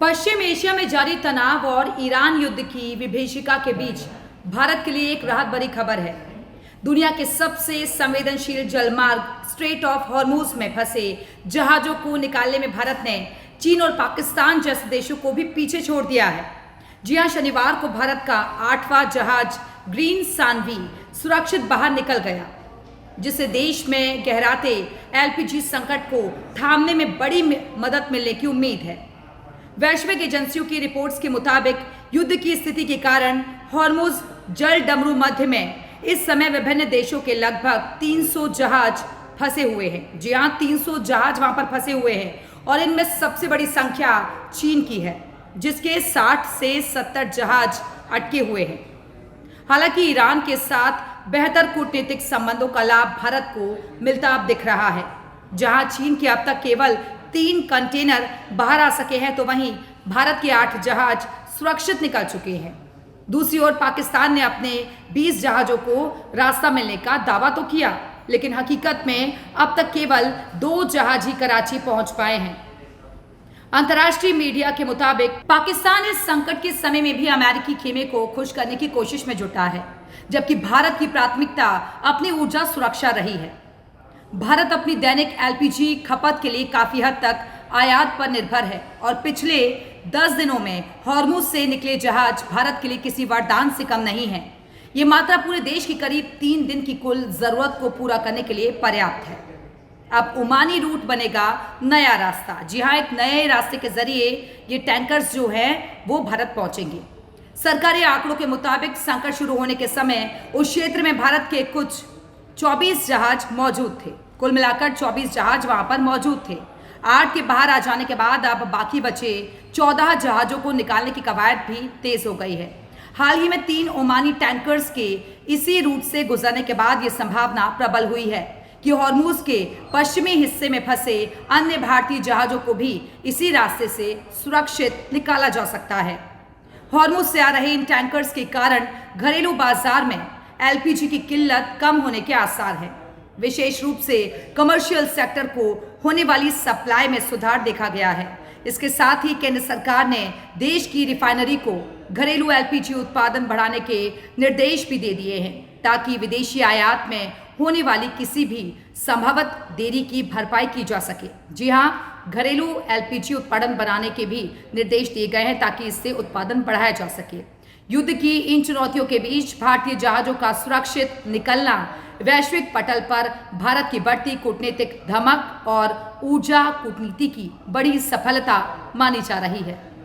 पश्चिम Asia में जारी तनाव और ईरान युद्ध की विभीषिका के बीच भारत के लिए एक राहत भरी खबर है। दुनिया के सबसे संवेदनशील जलमार्ग स्ट्रेट ऑफ हॉर्मूज में फंसे जहाजों को निकालने में भारत ने चीन और पाकिस्तान जैसे देशों को भी पीछे छोड़ दिया है। जी हां, शनिवार को भारत का 8वां जहाज ग्रीन सानवी सुरक्षित बाहर निकल गया, जिससे देश में गहराते एलपीजी संकट को थामने में बड़ी मदद मिलने की उम्मीद है। वैश्विक एजेंसियों की रिपोर्ट्स के मुताबिक युद्ध की स्थिति के कारण हॉर्मुज जल डमरू मध्य में इस समय विभिन्न देशों के लगभग 300 जहाज फंसे हुए हैं। जी हां, 300 जहाज वहां पर फंसे हुए हैं और इनमें सबसे बड़ी संख्या चीन की है, जिसके 60 से 70 जहाज अटके हुए हैं। हालांकि ईरान के साथ बेहतर कूटनीतिक संबंधों का लाभ भारत को मिलता अब दिख रहा है। जहां चीन के अब तक केवल 3 कंटेनर बाहर आ सके हैं, तो वहीं भारत के 8 जहाज सुरक्षित निकल चुके हैं। दूसरी ओर पाकिस्तान ने अपने 20 जहाजों को रास्ता मिलने का दावा तो किया, लेकिन हकीकत में अब तक केवल 2 जहाज ही कराची पहुंच पाए हैं। अंतर्राष्ट्रीय मीडिया के मुताबिक पाकिस्तान इस संकट के समय में भी अमेरिकी खेमे को खुश करने की कोशिश में जुटा है, जबकि भारत की प्राथमिकता अपनी ऊर्जा सुरक्षा रही है। भारत अपनी दैनिक एलपीजी खपत के लिए काफी हद तक आयात पर निर्भर है और पिछले 10 दिनों में हॉर्मुज से निकले जहाज भारत के लिए किसी वरदान से कम नहीं है। ये मात्रा पूरे देश की करीब 3 दिन की कुल जरूरत को पूरा करने के लिए पर्याप्त है। अब ओमानी रूट बनेगा नया रास्ता। जी हाँ, एक नए रास्ते के जरिए ये टैंकर्स जो हैं वो भारत पहुंचेंगे। सरकारी आंकड़ों के मुताबिक संकट शुरू होने के समय उस क्षेत्र में भारत के कुछ 24 जहाज मौजूद थे। कुल मिलाकर 24 जहाज वहां पर मौजूद थे। 8 के बाहर आ जाने के बाद अब बाकी बचे 14 जहाजों को निकालने की कवायद भी तेज हो गई है। हाल ही में 3 ओमानी टैंकर्स के इसी रूट से गुजरने के बाद ये संभावना प्रबल हुई है कि हॉर्मुज के पश्चिमी हिस्से में फंसे अन्य भारतीय जहाजों को भी इसी रास्ते से सुरक्षित निकाला जा सकता है। हॉर्मुज से आ रहे इन टैंकर्स के कारण घरेलू बाजार में एलपीजी की किल्लत कम होने के आसार हैं। विशेष रूप से कमर्शियल सेक्टर को होने वाली सप्लाई में सुधार देखा गया है। इसके साथ ही केंद्र सरकार ने देश की रिफाइनरी को घरेलू एलपीजी उत्पादन बढ़ाने के निर्देश भी दे दिए हैं, ताकि विदेशी आयात में होने वाली किसी भी संभवत देरी की भरपाई की जा सके। जी हाँ, घरेलू एलपीजी उत्पादन बढ़ाने के भी निर्देश दिए गए हैं, ताकि इससे उत्पादन बढ़ाया जा सके। युद्ध की इन चुनौतियों के बीच भारतीय जहाजों का सुरक्षित निकलना वैश्विक पटल पर भारत की बढ़ती कूटनीतिक धमक और ऊर्जा कूटनीति की बड़ी सफलता मानी जा रही है।